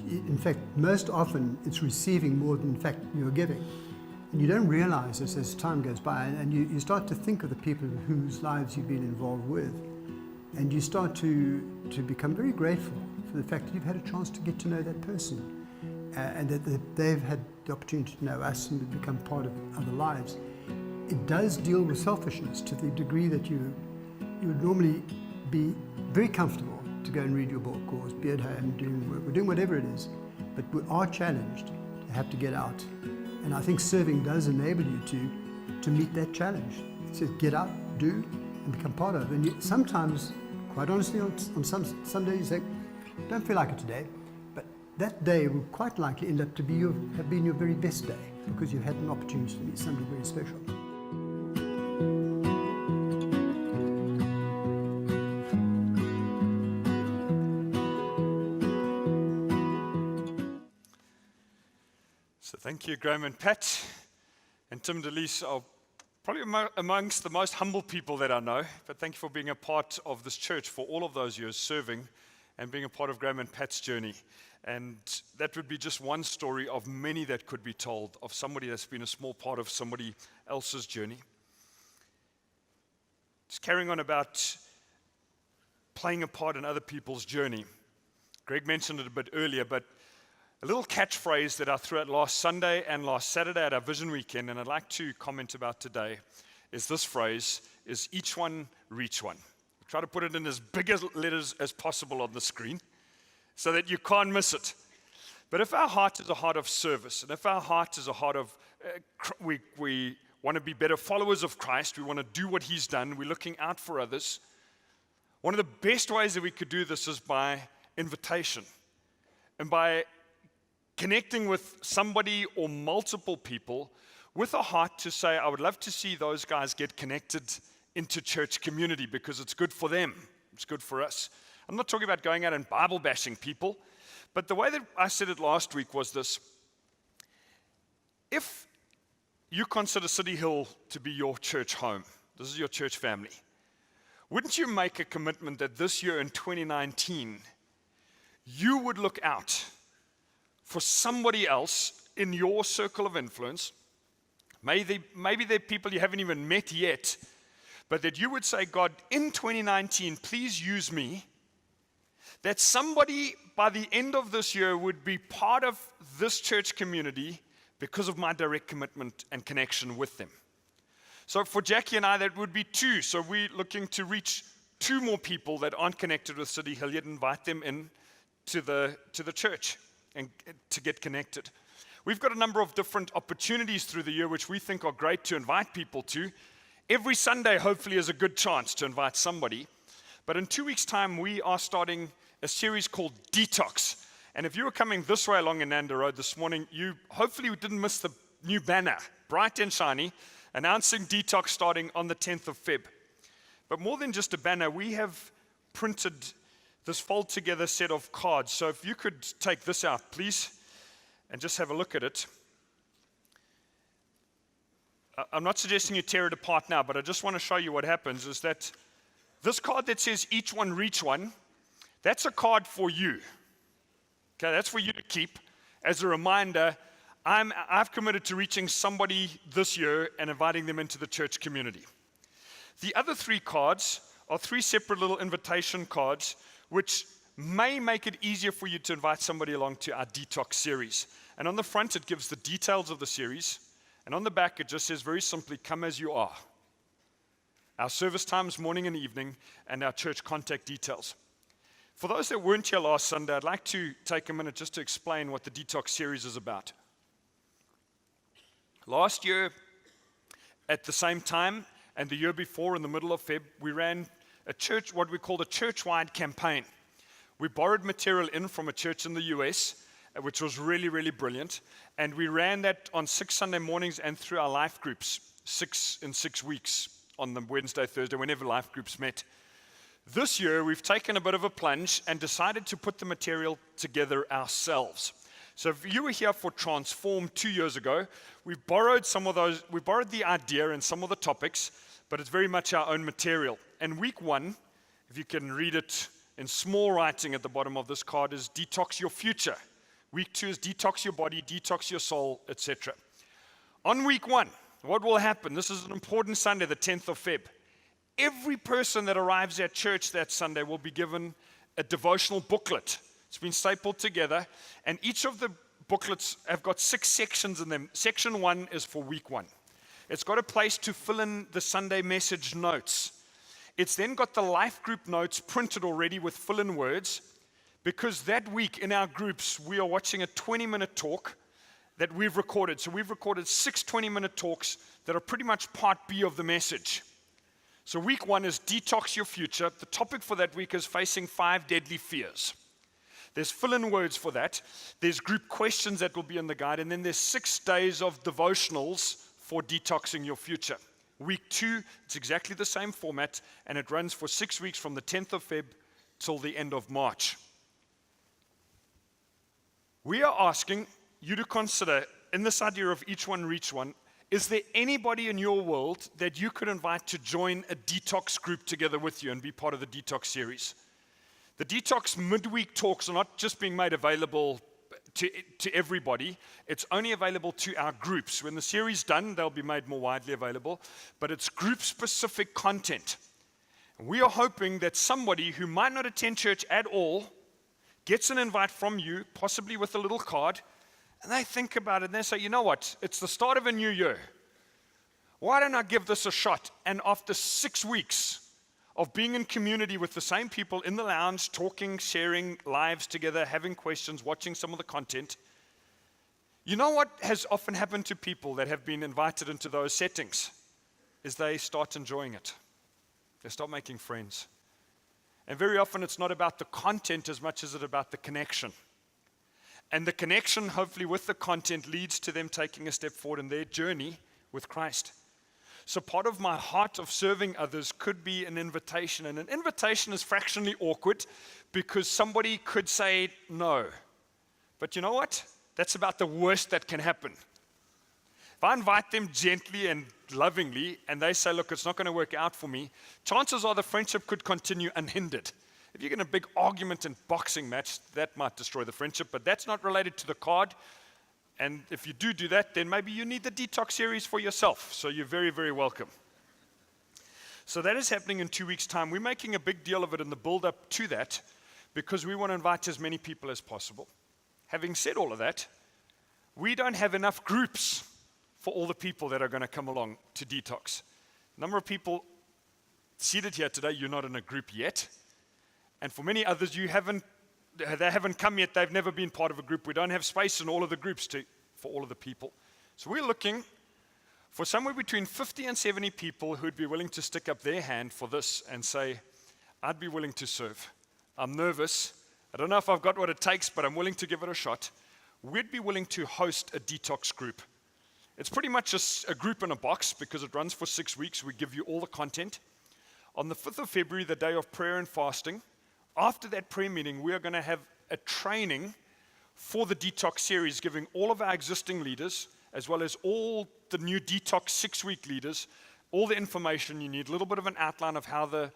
In fact, most often it's receiving more than in fact you're giving. And you don't realize this as time goes by, and you start to think of the people whose lives you've been involved with, and you start to become very grateful for the fact that you've had a chance to get to know that person, and that they've had the opportunity to know us and become part of other lives. It does deal with selfishness to the degree that you would normally be very comfortable to go and read your book or be at home doing work or doing whatever it is, but we are challenged to have to get out. And I think serving does enable you to meet that challenge. It says get out, do, and become part of it. And you, sometimes, quite honestly, on some days you say, don't feel like it today, but that day will quite likely end up to have been your very best day because you've had an opportunity to meet somebody very special. So thank you, Graham and Pat. And Tim DeLeese are probably amongst the most humble people that I know. But thank you for being a part of this church for all of those years, serving and being a part of Graham and Pat's journey. And that would be just one story of many that could be told of somebody that's been a small part of somebody else's journey. Just carrying on about playing a part in other people's journey. Greg mentioned it a bit earlier, but a little catchphrase that I threw out last Sunday and last Saturday at our Vision Weekend, and I'd like to comment about today, is this phrase, is each one reach one. We'll try to put it in as big as letters as possible on the screen so that you can't miss it. But if our heart is a heart of service, and if our heart is a heart of, we want to be better followers of Christ, we want to do what He's done, we're looking out for others, one of the best ways that we could do this is by invitation and by connecting with somebody or multiple people with a heart to say, I would love to see those guys get connected into church community because it's good for them. It's good for us. I'm not talking about going out and Bible bashing people, but the way that I said it last week was this. If you consider Cityhill to be your church home, this is your church family, wouldn't you make a commitment that this year in 2019, you would look out for somebody else in your circle of influence, maybe they're people you haven't even met yet, but that you would say, God, in 2019, please use me, that somebody by the end of this year would be part of this church community because of my direct commitment and connection with them. So for Jackie and I, that would be 2. So we're looking to reach 2 more people that aren't connected with Cityhill yet, invite them in to the church and to get connected. We've got a number of different opportunities through the year which we think are great to invite people to. Every Sunday, hopefully, is a good chance to invite somebody. But in 2 weeks' time, we are starting a series called Detox. And if you were coming this way along in Nanda Road this morning, you hopefully didn't miss the new banner, bright and shiny, announcing Detox starting on the 10th of Feb. But more than just a banner, we have printed this fold-together set of cards. So if you could take this out, please, and just have a look at it. I'm not suggesting you tear it apart now, but I just want to show you what happens is that this card that says each one reach one, that's a card for you. Okay, that's for you to keep as a reminder, I've committed to reaching somebody this year and inviting them into the church community. The other 3 cards are 3 separate little invitation cards which may make it easier for you to invite somebody along to our Detox series. And on the front, it gives the details of the series. And on the back, it just says very simply, come as you are. Our service times, morning and evening, and our church contact details. For those that weren't here last Sunday, I'd like to take a minute just to explain what the Detox series is about. Last year, at the same time, and the year before, in the middle of Feb, we ran a church, what we called a church-wide campaign. We borrowed material in from a church in the US, which was really, really brilliant. And we ran that on 6 Sunday mornings and through our life groups, 6 in 6 weeks on the Wednesday, Thursday, whenever life groups met. This year, we've taken a bit of a plunge and decided to put the material together ourselves. So if you were here for Transform 2 years ago, we borrowed the idea and some of the topics, but it's very much our own material. And week 1, if you can read it in small writing at the bottom of this card, is Detox Your Future. Week 2 is Detox Your Body, Detox Your Soul, etc. On week 1, what will happen? This is an important Sunday, the 10th of Feb. Every person that arrives at church that Sunday will be given a devotional booklet. It's been stapled together, and each of the booklets have got 6 sections in them. Section 1 is for week 1. It's got a place to fill in the Sunday message notes. It's then got the life group notes printed already with fill-in words, because that week in our groups, we are watching a 20-minute talk that we've recorded. So we've recorded 6 20-minute talks that are pretty much part B of the message. So week 1 is Detox Your Future. The topic for that week is facing 5 deadly fears. There's fill-in words for that. There's group questions that will be in the guide. And then there's 6 days of devotionals for detoxing your future. Week 2, it's exactly the same format, and it runs for 6 weeks from the 10th of Feb till the end of March. We are asking you to consider, in this idea of each one reach one, is there anybody in your world that you could invite to join a detox group together with you and be part of the detox series? The detox midweek talks are not just being made available to everybody. It's only available to our groups. When the series is done, they'll be made more widely available, but it's group-specific content. And we are hoping that somebody who might not attend church at all gets an invite from you, possibly with a little card, and they think about it and they say, you know what, it's the start of a new year. Why don't I give this a shot? And after 6 weeks of being in community with the same people in the lounge, talking, sharing lives together, having questions, watching some of the content, you know what has often happened to people that have been invited into those settings is they start enjoying it. They start making friends. And very often it's not about the content as much as it's about the connection. And the connection, hopefully, with the content leads to them taking a step forward in their journey with Christ. So part of my heart of serving others could be an invitation. And an invitation is fractionally awkward because somebody could say no. But you know what? That's about the worst that can happen. If I invite them gently and lovingly, and they say, look, it's not going to work out for me, chances are the friendship could continue unhindered. If you get in a big argument and boxing match, that might destroy the friendship, but that's not related to the card. And if you do that, then maybe you need the detox series for yourself. So you're very, very welcome. So that is happening in 2 weeks' time. We're making a big deal of it in the build-up to that because we want to invite as many people as possible. Having said all of that, we don't have enough groups for all the people that are going to come along to detox. A number of people seated here today, you're not in a group yet. And for many others, they haven't come yet. They've never been part of a group. We don't have space in all of the groups for all of the people. So we're looking for somewhere between 50 and 70 people who'd be willing to stick up their hand for this and say, I'd be willing to serve. I'm nervous. I don't know if I've got what it takes, but I'm willing to give it a shot. We'd be willing to host a detox group. It's pretty much just a group in a box because it runs for 6 weeks. We give you all the content. On the 5th of February, the day of prayer and fasting, after that prayer meeting, we are going to have a training for the detox series, giving all of our existing leaders, as well as all the new detox 6-week leaders, all the information you need, a little bit of an outline of how the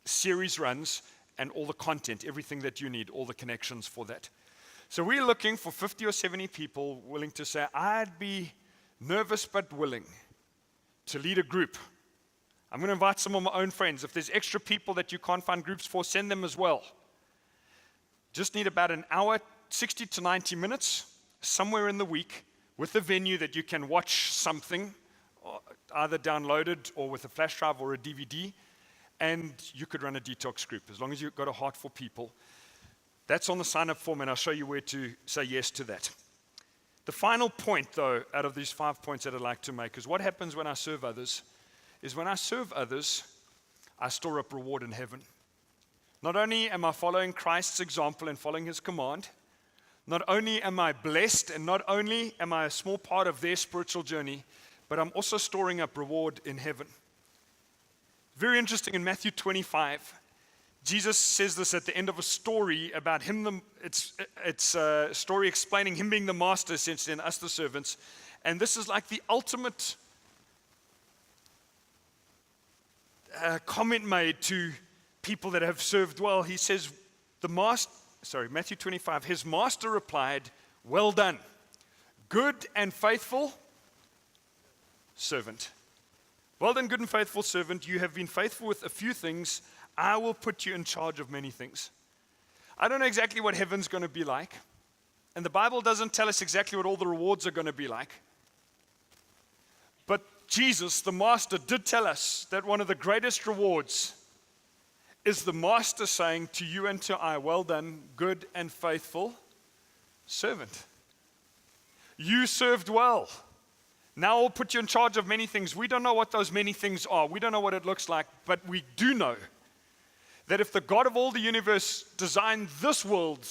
series runs, and all the content, everything that you need, all the connections for that. So we're looking for 50 or 70 people willing to say, I'd be nervous but willing to lead a group. I'm going to invite some of my own friends. If there's extra people that you can't find groups for, send them as well. Just need about an hour, 60 to 90 minutes, somewhere in the week, with a venue that you can watch something, either downloaded or with a flash drive or a DVD, and you could run a detox group, as long as you've got a heart for people. That's on the sign-up form, and I'll show you where to say yes to that. The final point, though, out of these 5 points that I'd like to make is what happens when I serve others is when I serve others, I store up reward in heaven. Not only am I following Christ's example and following his command, not only am I blessed and not only am I a small part of their spiritual journey, but I'm also storing up reward in heaven. Very interesting, in Matthew 25, Jesus says this at the end of a story about him. It's a story explaining him being the master, essentially, and us the servants. And this is like the ultimate comment made to people that have served well. He says, Matthew 25, his master replied, "Well done, good and faithful servant. Well done, good and faithful servant. You have been faithful with a few things. I will put you in charge of many things." I don't know exactly what heaven's going to be like. And the Bible doesn't tell us exactly what all the rewards are going to be like. But Jesus, the master, did tell us that one of the greatest rewards is the master saying to you and to I, "Well done, good and faithful servant. You served well. Now I'll put you in charge of many things." We don't know what those many things are. We don't know what it looks like, but we do know that if the God of all the universe designed this world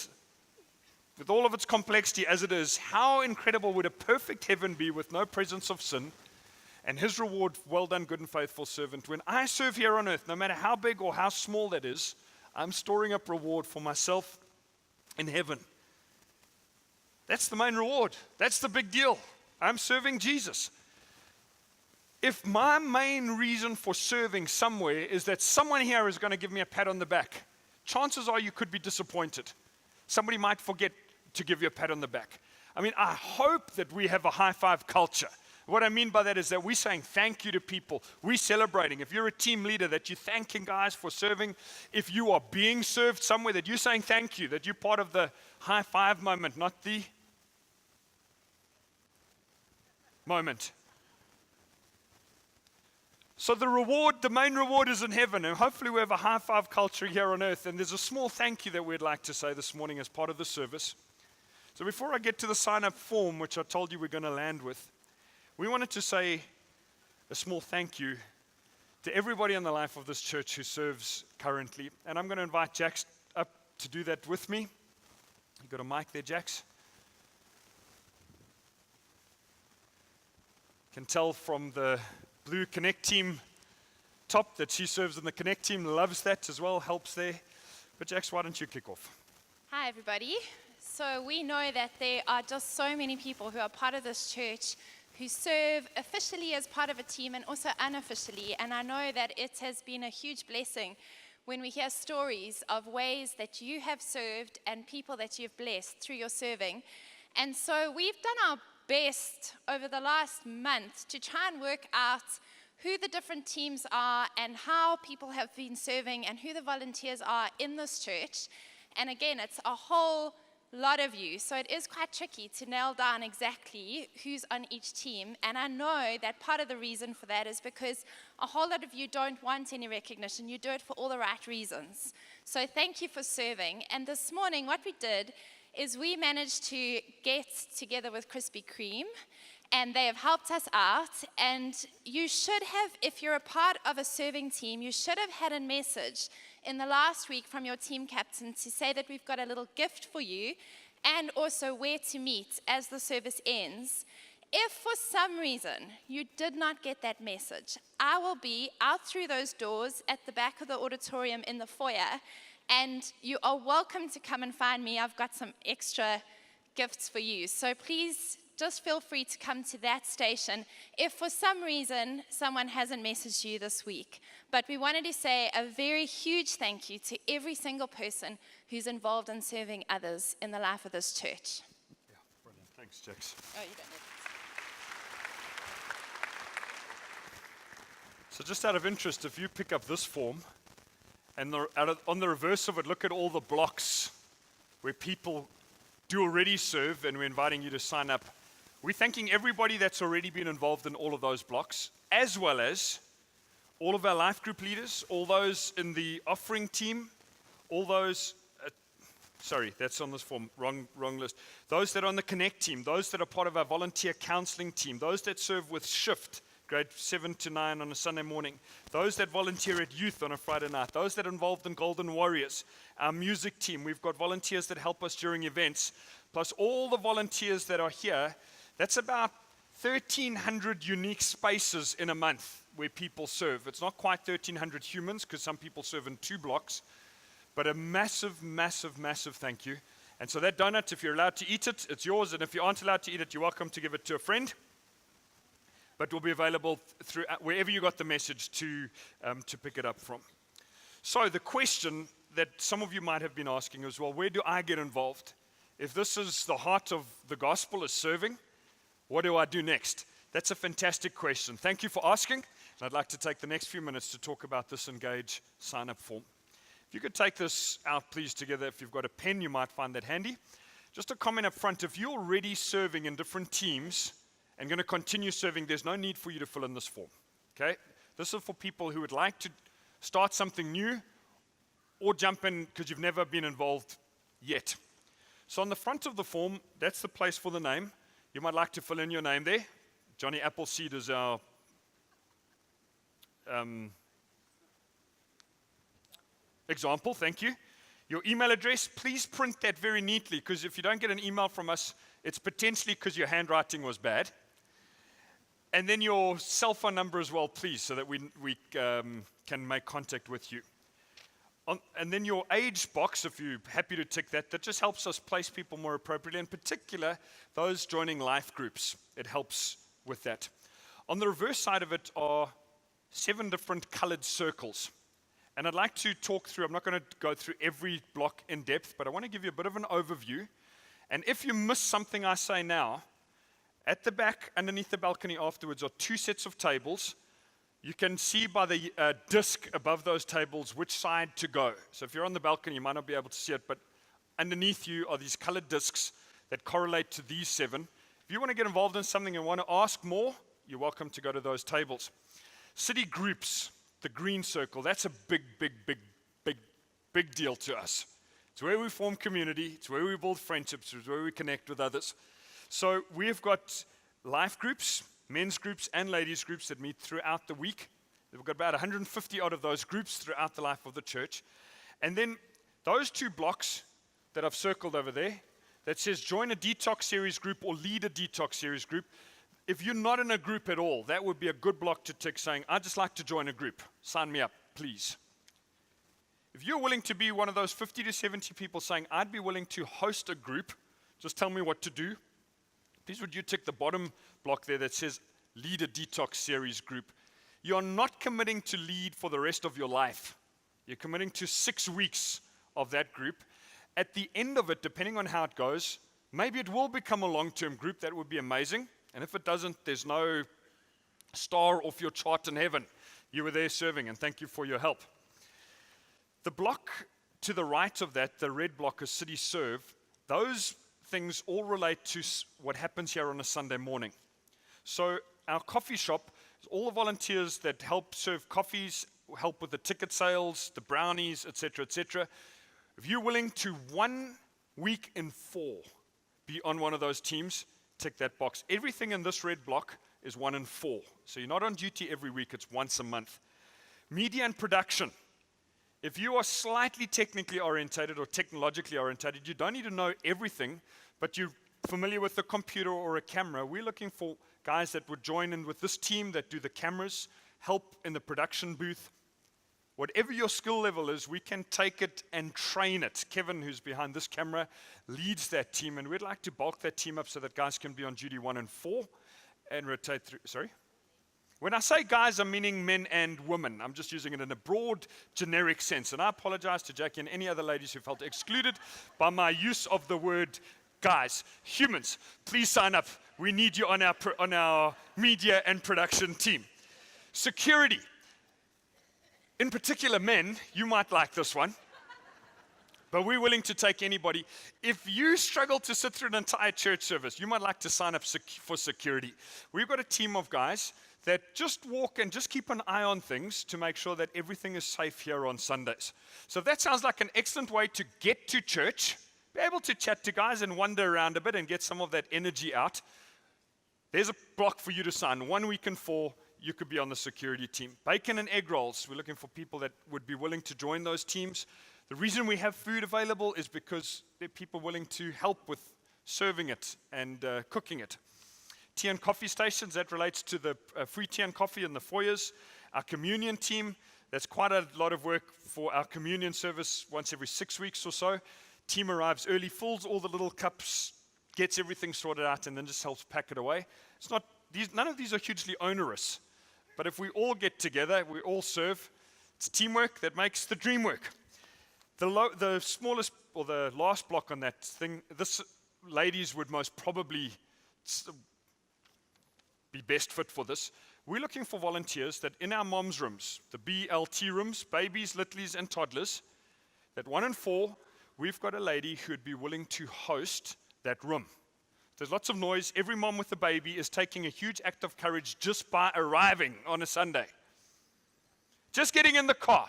with all of its complexity as it is, how incredible would a perfect heaven be with no presence of sin? And his reward, "Well done, good and faithful servant." When I serve here on earth, no matter how big or how small that is, I'm storing up reward for myself in heaven. That's the main reward. That's the big deal. I'm serving Jesus. If my main reason for serving somewhere is that someone here is going to give me a pat on the back, chances are you could be disappointed. Somebody might forget to give you a pat on the back. I mean, I hope that we have a high five culture. What I mean by that is that we're saying thank you to people. We're celebrating. If you're a team leader, that you're thanking guys for serving. If you are being served somewhere, that you're saying thank you, that you're part of the high five moment, not the moment. So the reward, the main reward is in heaven, and hopefully we have a high five culture here on earth, and there's a small thank you that we'd like to say this morning as part of the service. So before I get to the sign-up form, which I told you we're going to land with, we wanted to say a small thank you to everybody in the life of this church who serves currently, and I'm going to invite Jax up to do that with me. You got a mic there, Jax? Can tell from the Blue Connect team top that she serves in the Connect team, loves that as well, helps there. But Jax, why don't you kick off? Hi, everybody. So we know that there are just so many people who are part of this church who serve officially as part of a team and also unofficially. And I know that it has been a huge blessing when we hear stories of ways that you have served and people that you've blessed through your serving. And so we've done our best over the last month to try and work out who the different teams are and how people have been serving and who the volunteers are in this church. And again, it's a whole lot of you, so it is quite tricky to nail down exactly who's on each team. And I know that part of the reason for that is because a whole lot of you don't want any recognition. You do it for all the right reasons. So thank you for serving. And this morning, what we did is we managed to get together with Krispy Kreme, and they have helped us out. And you should have, if you're a part of a serving team, you should have had a message in the last week from your team captain to say that we've got a little gift for you and also where to meet as the service ends. If for some reason you did not get that message, I will be out through those doors at the back of the auditorium in the foyer, and you are welcome to come and find me. I've got some extra gifts for you. So please just feel free to come to that station if for some reason someone hasn't messaged you this week. But we wanted to say a very huge thank you to every single person who's involved in serving others in the life of this church. Yeah, brilliant. Thanks, Jax. Oh, you don't need it. So just out of interest, if you pick up this form, and on the reverse of it, look at all the blocks where people do already serve, and we're inviting you to sign up. We're thanking everybody that's already been involved in all of those blocks, as well as all of our life group leaders, all those in the offering team, all those, that's on this form, wrong list. Those that are on the Connect team, those that are part of our volunteer counseling team, those that serve with shift, grade 7 to 9 on a Sunday morning, those that volunteer at youth on a Friday night, those that are involved in Golden Warriors, our music team, we've got volunteers that help us during events, plus all the volunteers that are here, that's about 1,300 unique spaces in a month where people serve. It's not quite 1,300 humans because some people serve in 2 blocks, but a massive, massive, massive thank you. And so that donut, if you're allowed to eat it, it's yours. And if you aren't allowed to eat it, you're welcome to give it to a friend. But will be available through wherever you got the message to pick it up from. So the question that some of you might have been asking is, well, where do I get involved? If this is the heart of the gospel, is serving, what do I do next? That's a fantastic question. Thank you for asking. And I'd like to take the next few minutes to talk about this Engage sign-up form. If you could take this out, please, together. If you've got a pen, you might find that handy. Just a comment up front. If you're already serving in different teams and going to continue serving, there's no need for you to fill in this form. Okay? This is for people who would like to start something new or jump in because you've never been involved yet. So on the front of the form, that's the place for the name. You might like to fill in your name there. Johnny Appleseed is our example, thank you. Your email address, please print that very neatly, because if you don't get an email from us, it's potentially because your handwriting was bad. And then your cell phone number as well, please, so that we can make contact with you. And then your age box, if you're happy to tick that, that just helps us place people more appropriately, in particular, those joining life groups. It helps with that. On the reverse side of it are 7 different colored circles. And I'd like to talk through, I'm not going to go through every block in depth, but I want to give you a bit of an overview. And if you miss something I say now, at the back, underneath the balcony afterwards, are 2 sets of tables. You can see by the disc above those tables which side to go. So if you're on the balcony, you might not be able to see it, but underneath you are these colored discs that correlate to these 7. If you want to get involved in something and want to ask more, you're welcome to go to those tables. City groups, the green circle, that's a big, big, big, big, big deal to us. It's where we form community, it's where we build friendships, it's where we connect with others. So we've got life groups, men's groups and ladies groups that meet throughout the week. We've got about 150 out of those groups throughout the life of the church. And then those 2 blocks that I've circled over there, that says join a detox series group or lead a detox series group. If you're not in a group at all, that would be a good block to tick saying, I'd just like to join a group. Sign me up, please. If you're willing to be one of those 50 to 70 people saying, I'd be willing to host a group, just tell me what to do, please would you tick the bottom block there that says lead a detox series group. You're not committing to lead for the rest of your life. You're committing to 6 weeks of that group. At the end of it, depending on how it goes, maybe it will become a long-term group. That would be amazing. And if it doesn't, there's no star off your chart in heaven. You were there serving, and thank you for your help. The block to the right of that, the red block is City Serve. Those things all relate to what happens here on a Sunday morning. So our coffee shop, all the volunteers that help serve coffees, help with the ticket sales, the brownies, etc., etc. If you're willing to 1 week in 4 be on one of those teams, tick that box. Everything in this red block is 1 in 4. So you're not on duty every week, it's once a month. Media and production. If you are slightly technically orientated or technologically orientated, you don't need to know everything, but you're familiar with a computer or a camera. We're looking for guys that would join in with this team that do the cameras, help in the production booth. Whatever your skill level is, we can take it and train it. Kevin, who's behind this camera, leads that team, and we'd like to bulk that team up so that guys can be on duty 1 and 4 and rotate through. Sorry? When I say guys, I'm meaning men and women. I'm just using it in a broad, generic sense. And I apologize to Jackie and any other ladies who felt excluded by my use of the word guys. Humans, please sign up. We need you on our media and production team. Security. In particular, men, you might like this one. But we're willing to take anybody. If you struggle to sit through an entire church service, you might like to sign up for security. We've got a team of guys that just walk and just keep an eye on things to make sure that everything is safe here on Sundays. So that sounds like an excellent way to get to church, be able to chat to guys and wander around a bit and get some of that energy out. There's a block for you to sign. 1 week in 4, you could be on the security team. Bacon and egg rolls, we're looking for people that would be willing to join those teams. The reason we have food available is because there are people willing to help with serving it and cooking it. Tea and coffee stations, that relates to the free tea and coffee in the foyers. Our communion team, that's quite a lot of work for our communion service once every 6 weeks or so. Team arrives early, fills all the little cups, gets everything sorted out, and then just helps pack it away. It's not none of these are hugely onerous, but if we all get together, we all serve, it's teamwork that makes the dream work. The smallest or the last block on that thing, this ladies would most probably be best fit for this. We're looking for volunteers that in our moms' rooms, the BLT rooms, babies, littlies, and toddlers, that 1 in 4, we've got a lady who'd be willing to host that room. There's lots of noise. Every mom with a baby is taking a huge act of courage just by arriving on a Sunday. Just getting in the car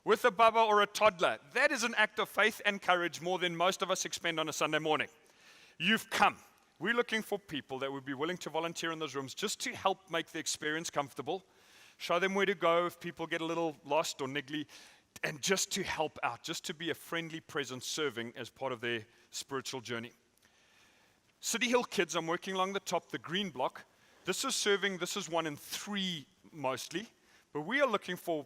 with a baba or a toddler, that is an act of faith and courage more than most of us expend on a Sunday morning. You've come. We're looking for people that would be willing to volunteer in those rooms just to help make the experience comfortable, show them where to go if people get a little lost or niggly, and just to help out, just to be a friendly presence serving as part of their spiritual journey. Cityhill Kids, I'm working along the top, the green block. This is serving, this is 1 in 3 mostly, but we are looking for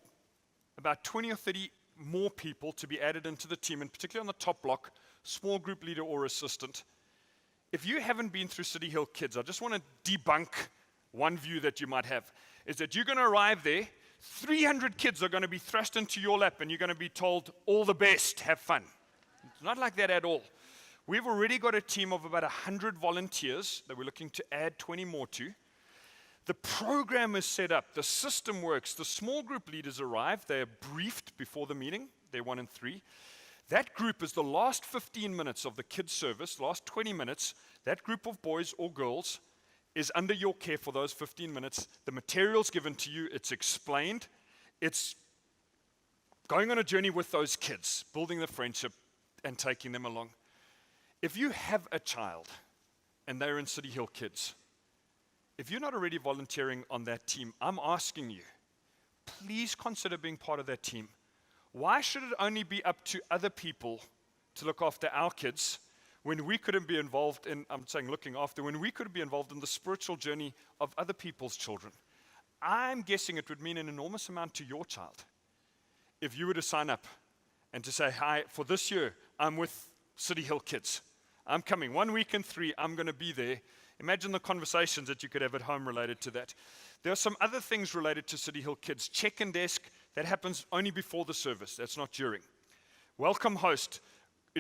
about 20 or 30 more people to be added into the team, and particularly on the top block, small group leader or assistant. If you haven't been through Cityhill Kids, I just want to debunk one view that you might have, is that you're going to arrive there, 300 kids are going to be thrust into your lap, and you're going to be told, all the best, have fun. It's not like that at all. We've already got a team of about 100 volunteers that we're looking to add 20 more to. The program is set up. The system works. The small group leaders arrive. They are briefed before the meeting. They're 1 in 3. That group is the last 15 minutes of the kids' service, last 20 minutes. That group of boys or girls is under your care for those 15 minutes. The material's given to you. It's explained. It's going on a journey with those kids, building the friendship and taking them along. If you have a child and they're in Cityhill Kids, if you're not already volunteering on that team, I'm asking you, please consider being part of that team. Why should it only be up to other people to look after our kids when we couldn't be involved in, I'm saying looking after, when we could be involved in the spiritual journey of other people's children? I'm guessing it would mean an enormous amount to your child if you were to sign up and to say, hi, for this year, I'm with Cityhill Kids. I'm coming 1 week in 3, I'm going to be there. Imagine the conversations that you could have at home related to that. There are some other things related to Cityhill Kids. Check-in desk, that happens only before the service, that's not during. Welcome host,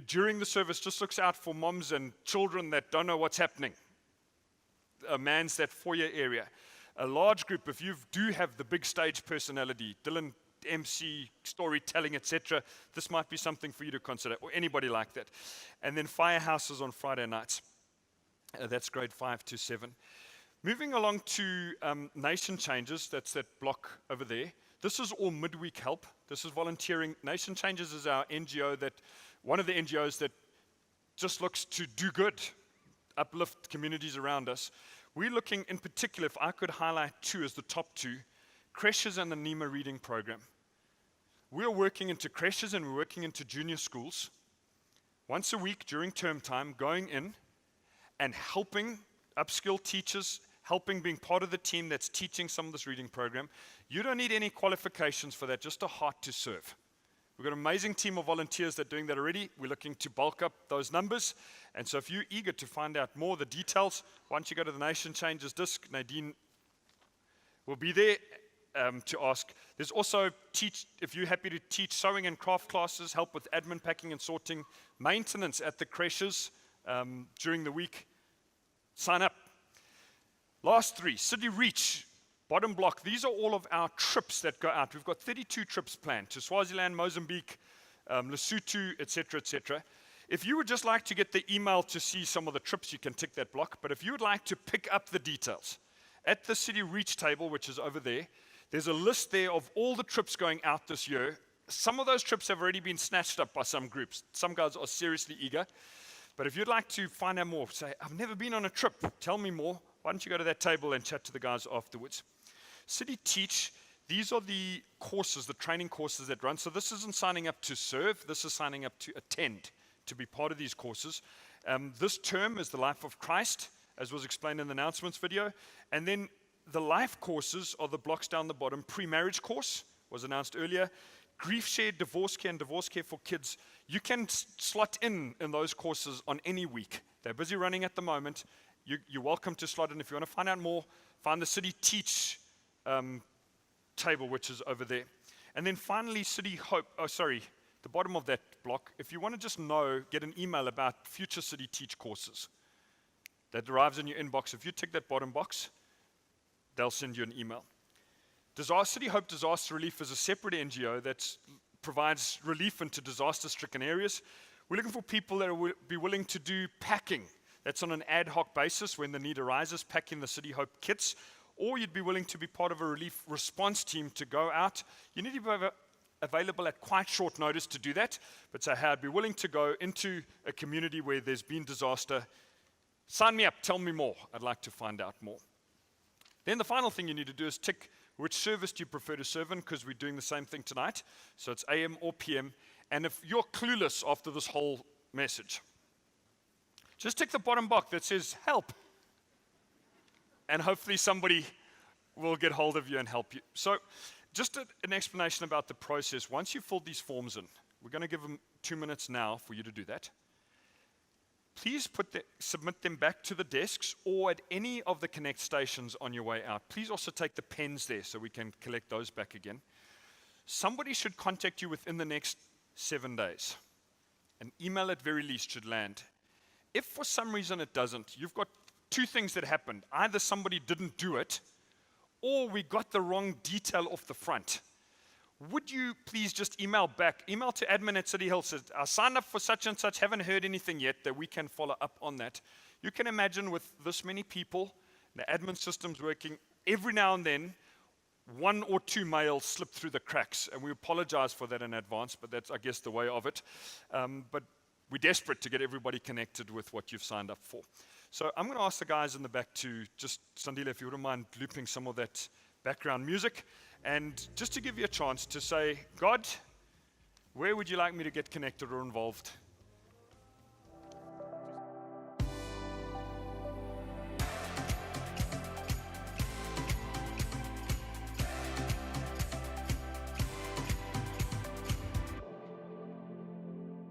during the service, just looks out for moms and children that don't know what's happening. Mans that foyer area. A large group, if you do have the big stage personality, Dylan, MC, storytelling, etc., this might be something for you to consider, or anybody like that. And then firehouses on Friday nights. That's grade 5 to 7. Moving along to Nation Changes, that's that block over there. This is all midweek help. This is volunteering. Nation Changes is our NGO, that one of the NGOs that just looks to do good, uplift communities around us. We're looking in particular, if I could highlight 2 as the top 2, creches and the NEMA reading program. We're working into creches and we're working into junior schools once a week during term time, going in and helping upskill teachers, helping being part of the team that's teaching some of this reading program. You don't need any qualifications for that, just a heart to serve. We've got an amazing team of volunteers that are doing that already. We're looking to bulk up those numbers. And so if you're eager to find out more of the details, once you go to the Nation Changes disc, Nadine will be there to ask. There's also if you're happy to teach sewing and craft classes, help with admin, packing and sorting, maintenance at the creches during the week, sign up. Last 3, City Reach, bottom block. These are all of our trips that go out. We've got 32 trips planned to Swaziland, Mozambique, Lesotho, etc., etc. If you would just like to get the email to see some of the trips, you can tick that block. But if you would like to pick up the details, at the City Reach table, which is over there, there's a list there of all the trips going out this year. Some of those trips have already been snatched up by some groups. Some guys are seriously eager. But if you'd like to find out more, say, I've never been on a trip, tell me more. Why don't you go to that table and chat to the guys afterwards? City Teach, these are the courses, the training courses that run. So this isn't signing up to serve, this is signing up to attend, to be part of these courses. This term is the life of Christ, as was explained in the announcements video. And then the life courses are the blocks down the bottom. Pre-marriage course was announced earlier. Grief share, divorce care, and divorce care for kids. You can slot in those courses on any week. They're busy running at the moment. You're welcome to slot in. If you want to find out more, find the City Teach table, which is over there. And then finally, City Hope, the bottom of that block, if you want to just get an email about future City Teach courses that arrives in your inbox. If you tick that bottom box, they'll send you an email. City Hope Disaster Relief is a separate NGO that provides relief into disaster-stricken areas. We're looking for people that will be willing to do packing. That's on an ad hoc basis when the need arises, packing the City Hope kits. Or you'd be willing to be part of a relief response team to go out. You need to be available at quite short notice to do that. But say, hey, I'd be willing to go into a community where there's been disaster. Sign me up, tell me more. I'd like to find out more. Then the final thing you need to do is tick which service do you prefer to serve in, because we're doing the same thing tonight. So it's AM or PM. And if you're clueless after this whole message, just tick the bottom box that says help. And hopefully somebody will get hold of you and help you. So just an explanation about the process. Once you've filled these forms in, we're going to give them 2 minutes now for you to do that. Please submit them back to the desks or at any of the Connect stations on your way out. Please also take the pens there so we can collect those back again. Somebody should contact you within the next 7 days. An email at very least should land. If for some reason it doesn't, you've got 2 things that happened. Either somebody didn't do it, or we got the wrong detail off the front. Would you please just email back? Email to admin at Cityhill, says, I signed up for such and such, haven't heard anything yet, that we can follow up on that. You can imagine with this many people, the admin system's working, every now and then, 1 or 2 mails slip through the cracks, and we apologize for that in advance, but that's, I guess, the way of it. But we're desperate to get everybody connected with what you've signed up for. So I'm going to ask the guys in the back to just, Sandile, if you wouldn't mind looping some of that background music, and just to give you a chance to say, God, where would you like me to get connected or involved